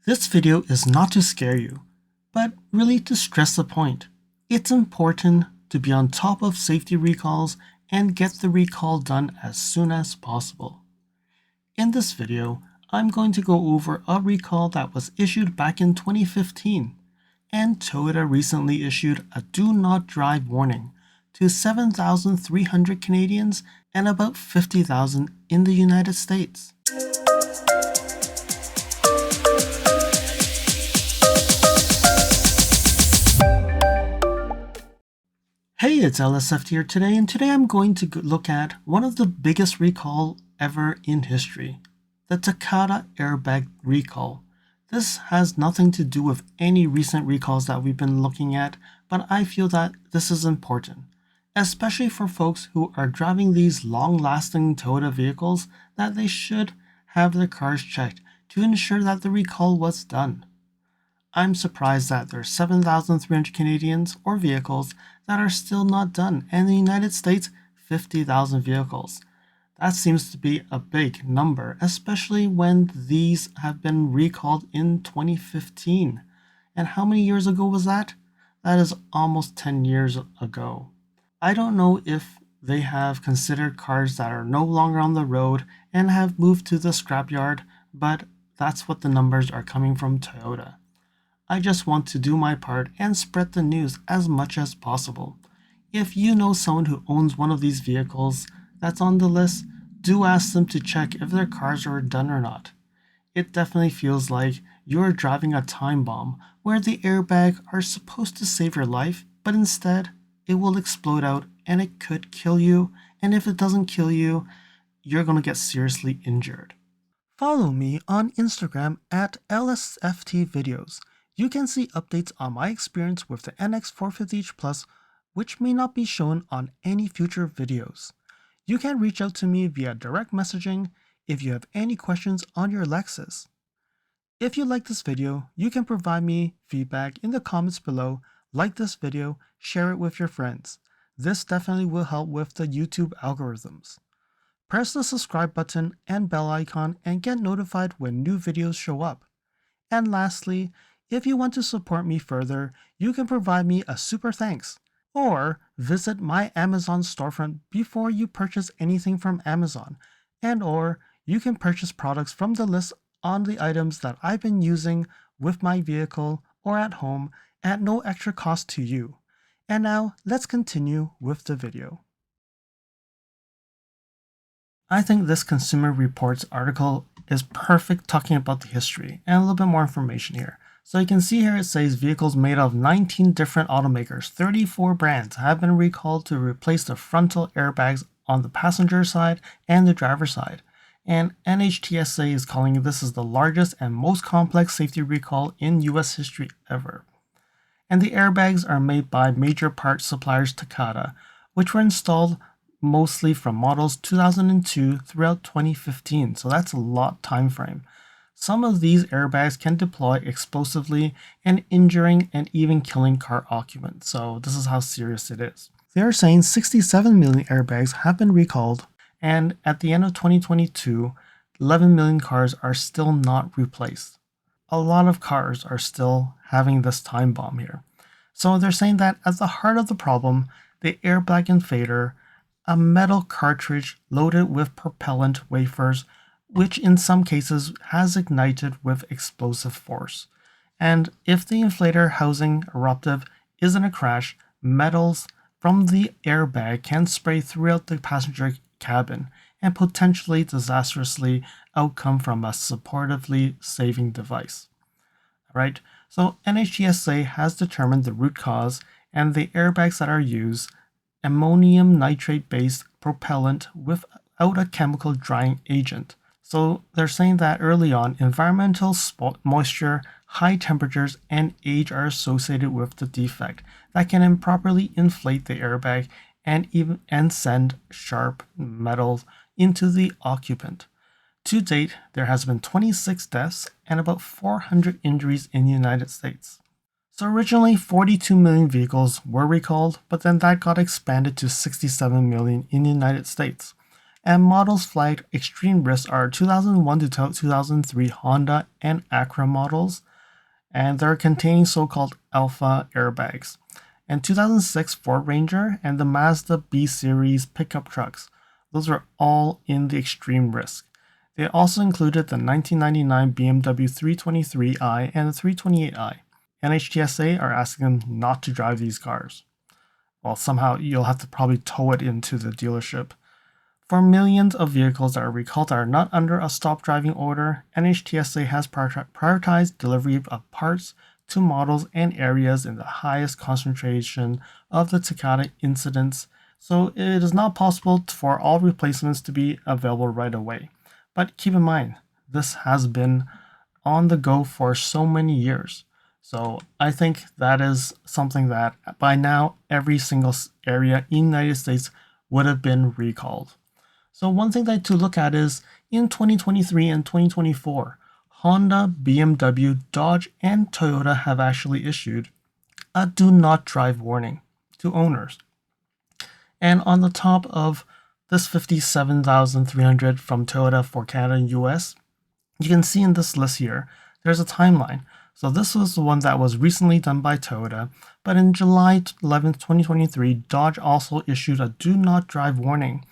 This video is not to scare you, but really to stress the point. It's important to be on top of safety recalls and get the recall done as soon as possible. In this video, I'm going to go over a recall that was issued back in 2015, and Toyota recently issued a do not drive warning to 7,300 Canadians and about 50,000 in the United States. Hey, it's LSF here today, and today I'm going to look at one of the biggest recall ever in history, the TOYOTA airbag recall. This has nothing to do with any recent recalls that we've been looking at, but I feel that this is important, especially for folks who are driving these long-lasting Toyota vehicles, that they should have their cars checked to ensure that the recall was done. I'm surprised that there's 7,300 Canadians or vehicles that are still not done, and in the United States, 50,000 vehicles. That seems to be a big number, especially when these have been recalled in 2015. And how many years ago was that? That is almost 10 years ago. I don't know if they have considered cars that are no longer on the road and have moved to the scrapyard, but that's what the numbers are coming from Toyota. I just want to do my part and spread the news as much as possible. If you know someone who owns one of these vehicles that's on the list, do ask them to check if their cars are done or not. It definitely feels like you're driving a time bomb where the airbag are supposed to save your life, but instead it will explode out and it could kill you, and if it doesn't kill you, you're going to get seriously injured. Follow me on Instagram at LSFTvideos. You can see updates on my experience with the NX450H Plus, which may not be shown on any future videos. You can reach out to me via direct messaging if you have any questions on your Lexus. If you like this video, you can provide me feedback in the comments below, like this video, share it with your friends. This definitely will help with the YouTube algorithms. Press the subscribe button and bell icon and get notified when new videos show up. And lastly, if you want to support me further, you can provide me a super thanks, or visit my Amazon storefront before you purchase anything from Amazon, or you can purchase products from the list on the items that I've been using with my vehicle or at home at no extra cost to you. And now let's continue with the video. I think this Consumer Reports article is perfect talking about the history and a little bit more information here. So you can see here it says vehicles made of 19 different automakers, 34 brands have been recalled to replace the frontal airbags on the passenger side and the driver side. And NHTSA is calling this is the largest and most complex safety recall in US history ever. And the airbags are made by major parts suppliers TOYOTA, which were installed mostly from models 2002 throughout 2015. So that's a lot time frame. Some of these airbags can deploy explosively and injuring and even killing car occupants. So this is how serious it is. They are saying 67 million airbags have been recalled, and at the end of 2022, 11 million cars are still not replaced. A lot of cars are still having this time bomb here. So they're saying that at the heart of the problem, the airbag infader, a metal cartridge loaded with propellant wafers, which in some cases has ignited with explosive force. And if the inflator housing eruptive is in a crash, metals from the airbag can spray throughout the passenger cabin and potentially disastrously outcome from a supportively saving device. Right? So NHTSA has determined the root cause, and the airbags that are used ammonium nitrate-based propellant without a chemical drying agent. So they're saying that early on, environmental moisture, high temperatures, and age are associated with the defect that can improperly inflate the airbag and send sharp metals into the occupant. To date, there has been 26 deaths and about 400 injuries in the United States. So originally 42 million vehicles were recalled, but then that got expanded to 67 million in the United States. And models flagged extreme risk are 2001 to 2003 Honda and Acura models, and they're containing so-called alpha airbags. And 2006 Ford Ranger and the Mazda B series pickup trucks, those are all in the extreme risk. They also included the 1999 BMW 323i and the 328i. NHTSA are asking them not to drive these cars. Well, somehow you'll have to probably tow it into the dealership. For millions of vehicles that are recalled that are not under a stop driving order, NHTSA has prioritized delivery of parts to models and areas in the highest concentration of the Takata incidents, so it is not possible for all replacements to be available right away. But keep in mind, this has been on the go for so many years. So I think that is something that by now every single area in the United States would have been recalled. So one thing that to look at is in 2023 and 2024, Honda, BMW, Dodge, and Toyota have actually issued a do not drive warning to owners. And on the top of this 57,300 from Toyota for Canada and US, you can see in this list here, there's a timeline. So this was the one that was recently done by Toyota, but in July 11th, 2023, Dodge also issued a do not drive warning.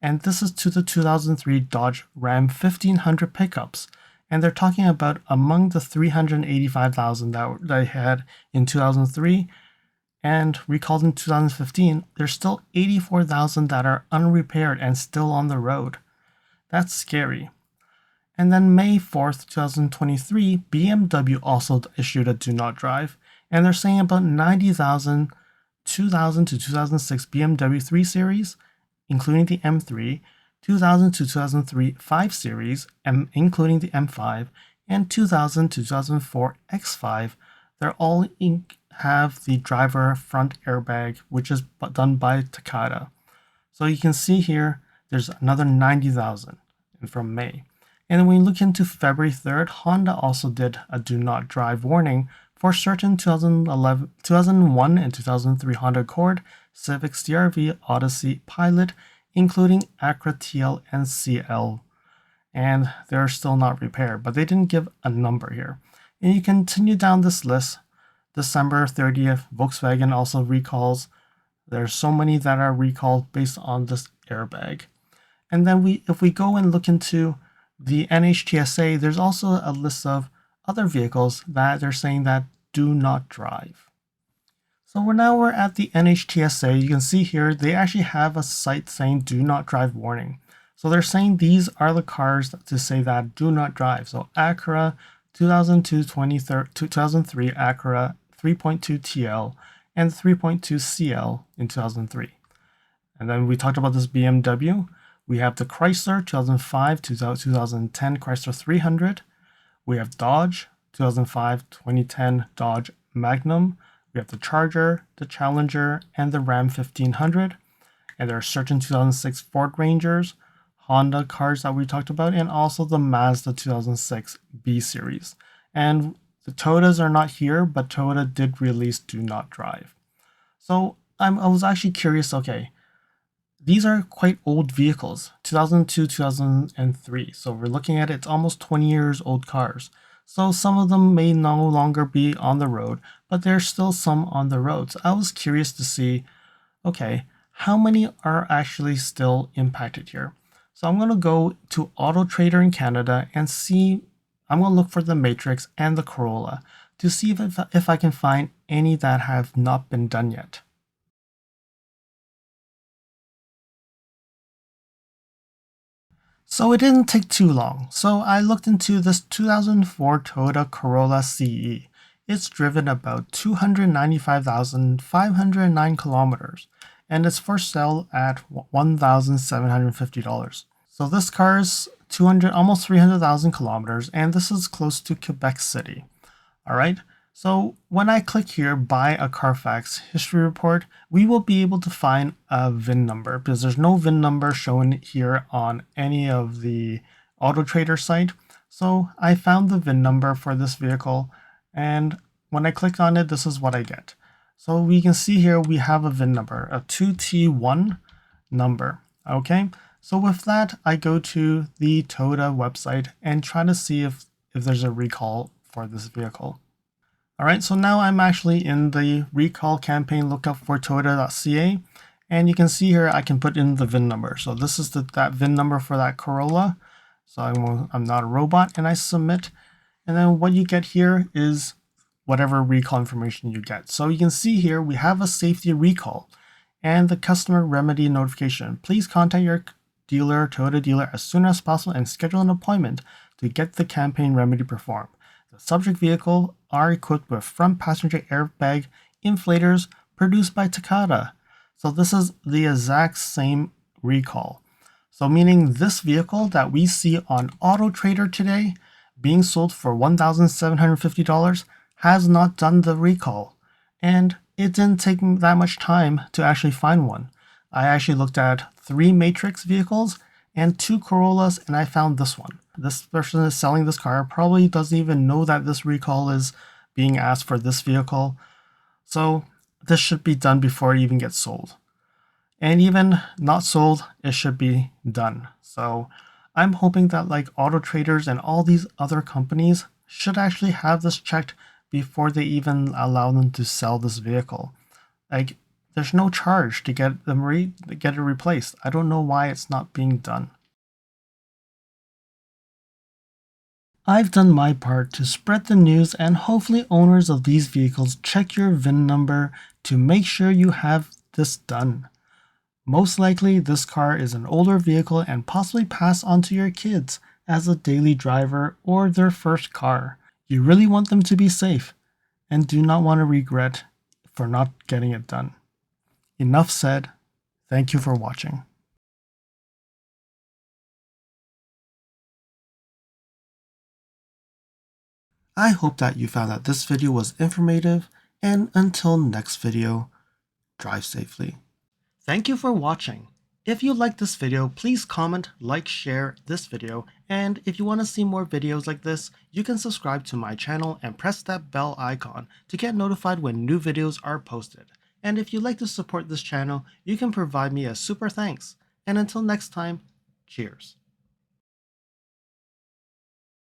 And this is to the 2003 Dodge Ram 1500 pickups. And they're talking about among the 385,000 that they had in 2003 and recalled in 2015, there's still 84,000 that are unrepaired and still on the road. That's scary. And then May 4th, 2023, BMW also issued a do not drive, and they're saying about 90,000 2000 to 2006 BMW 3 Series, including the M3, 2000 to 2003 5 Series, including the M5, and 2000 to 2004 X5, they're all have the driver front airbag, which is done by Takata. So you can see here, there's another 90,000 from May. And when we look into February 3rd, Honda also did a do not drive warning for certain 2001 and 2003 Honda Accord, Civic, CR-V, Odyssey, Pilot, including Acura TL and CL. And they're still not repaired, but they didn't give a number here. And you continue down this list. December 30th, Volkswagen also recalls. There's so many that are recalled based on this airbag. And then if we go and look into the NHTSA, there's also a list of other vehicles that they're saying that do not drive. So now we're at the NHTSA. You can see here they actually have a site saying do not drive warning. So they're saying these are the cars to say that do not drive. So Acura 2002 2003 Acura 3.2 TL and 3.2 CL in 2003. And then we talked about this BMW. We have the Chrysler 2005 to 2010 Chrysler 300. We have Dodge 2005-2010 Dodge Magnum. We have the Charger, the Challenger, and the Ram 1500. And there are certain 2006 Ford Rangers, Honda cars that we talked about, and also the Mazda 2006 B series. And the Toyotas are not here, but Toyota did release do not drive. So I was actually curious, okay, these are quite old vehicles, 2002, 2003. So we're looking at it's almost 20 years old cars. So some of them may no longer be on the road, but there's still some on the road. So I was curious to see, okay, how many are actually still impacted here? So I'm going to go to Auto Trader in Canada and see, I'm going to look for the Matrix and the Corolla to see if I can find any that have not been done yet. So it didn't take too long. So I looked into this 2004 Toyota Corolla CE. It's driven about 295,509 kilometers, and it's for sale at $1,750. So this car is almost 300,000 kilometers, and this is close to Quebec City. All right. So when I click here, buy a Carfax history report, we will be able to find a VIN number because there's no VIN number shown here on any of the Auto Trader site. So I found the VIN number for this vehicle, and when I click on it, this is what I get. So we can see here we have a VIN number, a 2T1 number. Okay. So with that, I go to the Toyota website and try to see if there's a recall for this vehicle. All right, so now I'm actually in the recall campaign lookup for Toyota.ca, and you can see here I can put in the VIN number. So this is that VIN number for that Corolla. So I'm not a robot, and I submit, and then what you get here is whatever recall information you get. So you can see here we have a safety recall and the customer remedy notification. Please contact your dealer, Toyota dealer, as soon as possible and schedule an appointment to get the campaign remedy performed. The subject vehicle are equipped with front passenger airbag inflators produced by TOYOTA. So this is the exact same recall. So meaning this vehicle that we see on Auto Trader today being sold for $1,750 has not done the recall. And it didn't take me that much time to actually find one. I actually looked at 3 Matrix vehicles and 2 Corollas, and I found this one. This person is selling this car probably doesn't even know that this recall is being asked for this vehicle. So this should be done before it even gets sold. And even not sold, it should be done. So I'm hoping that like Auto Traders and all these other companies should actually have this checked before they even allow them to sell this vehicle. Like, there's no charge to get it replaced. I don't know why it's not being done. I've done my part to spread the news, and hopefully owners of these vehicles check your VIN number to make sure you have this done. Most likely this car is an older vehicle and possibly passed on to your kids as a daily driver or their first car. You really want them to be safe and do not want to regret for not getting it done. Enough said. Thank you for watching. I hope that you found that this video was informative, and until next video, drive safely. Thank you for watching. If you liked this video, please comment, like, share this video, and if you want to see more videos like this, you can subscribe to my channel and press that bell icon to get notified when new videos are posted. And if you'd like to support this channel, you can provide me a super thanks. And until next time, cheers.